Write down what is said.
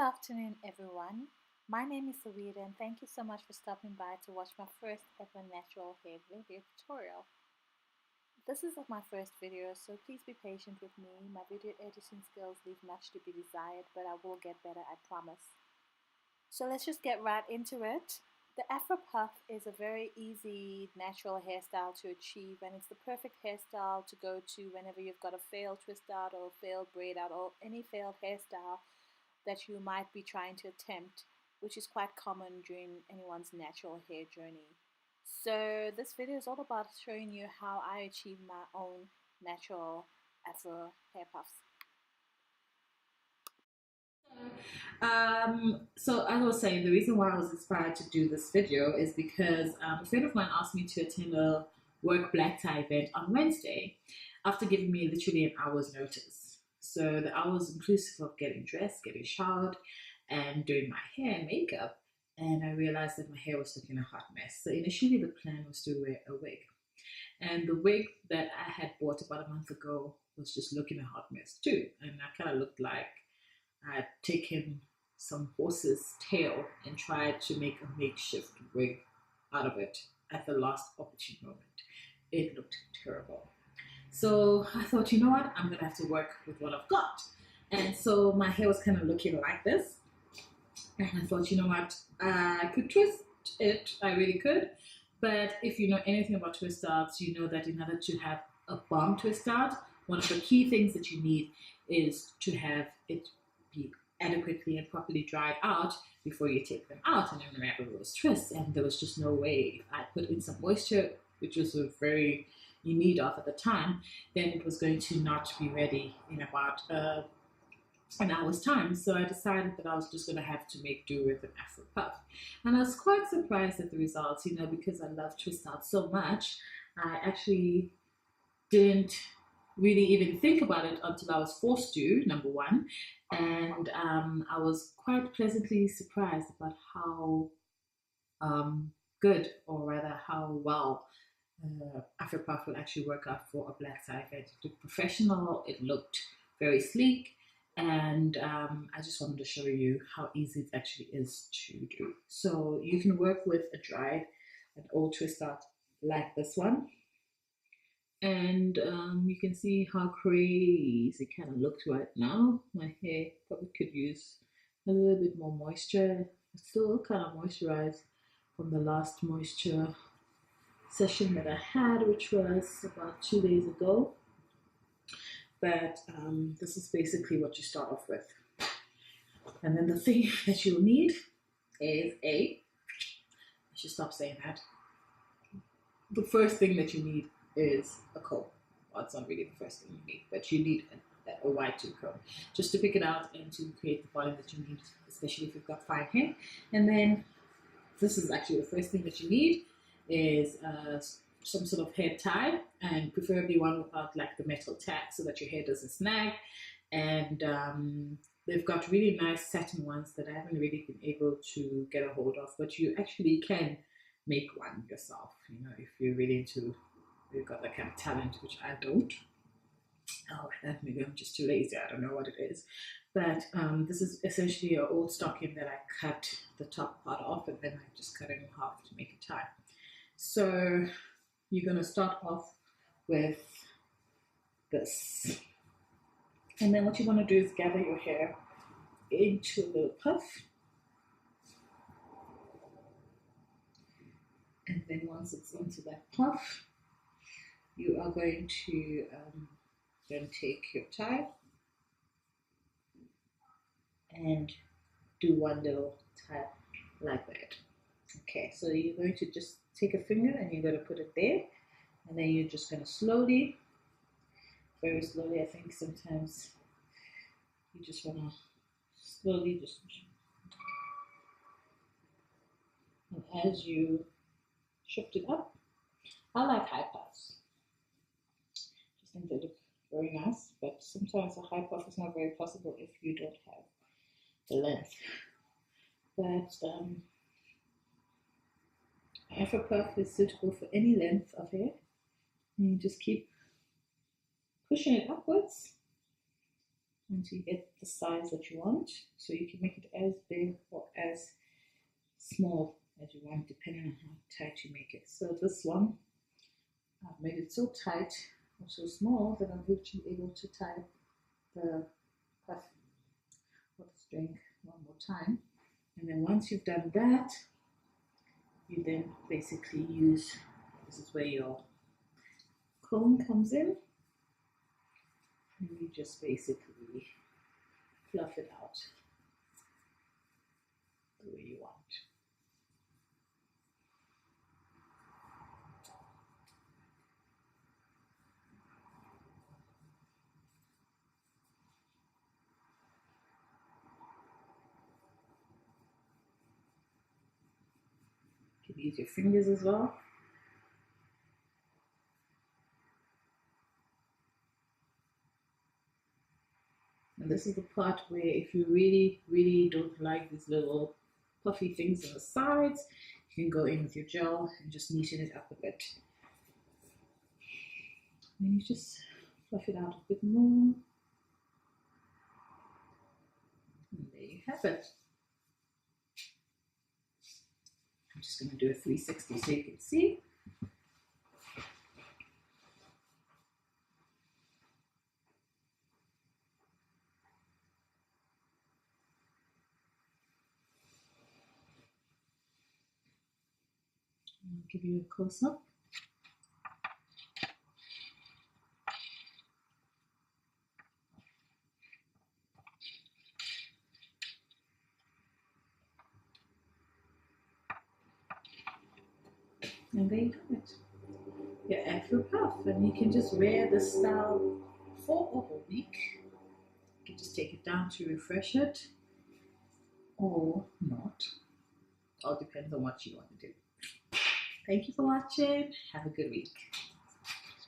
afternoon, everyone. My name is Sawida, and thank you so much for stopping by to watch my first ever natural hair video tutorial. This is my first video, so please be patient with me. My video editing skills leave much to be desired, but I will get better, I promise. So let's just get right into it. The Afro puff is a very easy natural hairstyle to achieve, and it's the perfect hairstyle to go to whenever you've got a failed twist out or a failed braid out or any failed hairstyle that you might be trying to attempt, which is quite common during anyone's natural hair journey. So this video is all about showing you how I achieve my own natural Afro hair puffs. So as I was saying, the reason why I was inspired to do this video is because a friend of mine asked me to attend a work black tie event on Wednesday after giving me literally an hour's notice. So the hours inclusive of getting dressed, getting showered, and doing my hair and makeup. And I realized that my hair was looking a hot mess. So initially the plan was to wear a wig. And the wig that I had bought about a month ago was just looking a hot mess too. And I kind of looked like I'd taken some horse's tail and tried to make a makeshift wig out of it at the last opportune moment. It looked terrible. So I thought, you know what, I'm gonna have to work with what I've got. And so my hair was kind of looking like this. And I thought, you know what, I could twist it, I really could. But if you know anything about twist outs, you know that in order to have a bomb twist out, one of the key things that you need is to have it be adequately and properly dried out before you take them out. And I remember those twists, and there was just no way. If I put in some moisture, which was a very in need of at the time, then it was going to not be ready in about an hour's time. So I decided that I was just going to have to make do with an Afro puff. And I was quite surprised at the results, because I love twist out so much. I actually didn't really even think about it until I was forced to, number one. And I was quite pleasantly surprised about how good, or rather how well, Afro Puff will actually work out for a black tie event. It looked professional, it looked very sleek, and I just wanted to show you how easy it actually is to do. So you can work with a dried, an old twist out like this one, and you can see how crazy it kind of looks right now. My hair probably could use a little bit more moisture. It's still kind of moisturized from the last moisture session that I had, which was about 2 days ago. But this is basically what you start off with. And then the thing that you'll need is I should stop saying that. The first thing that you need is a comb. Well, it's not really the first thing you need, but you need a wide tooth comb just to pick it out and to create the volume that you need, especially if you've got fine hair. And then this is actually the first thing that you need is some sort of hair tie, and preferably one without like the metal tag so that your hair doesn't snag. And they've got really nice satin ones that I haven't really been able to get a hold of, but you actually can make one yourself, if you're really into, you've got that kind of talent, which I don't. Oh, maybe I'm just too lazy, I don't know what it is. But this is essentially an old stocking that I cut the top part off, and then I just cut it in half to make a tie. So you're going to start off with this. And then what you want to do is gather your hair into a little puff. And then once it's into that puff, you are going to then take your tie and do one little tie like that. Okay, so you're going to just take a finger and you're going to put it there, and then you're just going to slowly, very slowly, I think sometimes you just want to slowly just, and as you shift it up, I like high puffs. Just think they look very nice, but sometimes a high puff is not very possible if you don't have the length. But Afro puff is suitable for any length of hair, and you just keep pushing it upwards until you get the size that you want. So you can make it as big or as small as you want, depending on how tight you make it. So this one, I've made it so tight or so small that I'm actually able to tie the puff of the string one more time. And then once you've done that, you then basically use, this is where your comb comes in, and you just basically fluff it out the way you want. You can use your fingers as well. And this is the part where if you really, really don't like these little puffy things on the sides, you can go in with your gel and just neaten it up a bit. And you just fluff it out a bit more. And there you have it. I'm just going to do a 360 so you can see. I'll give you a close-up. And there you have it, your Afro puff. And you can just wear this style for a whole week. You can just take it down to refresh it, or not. All depends on what you want to do. Thank you for watching. Have a good week.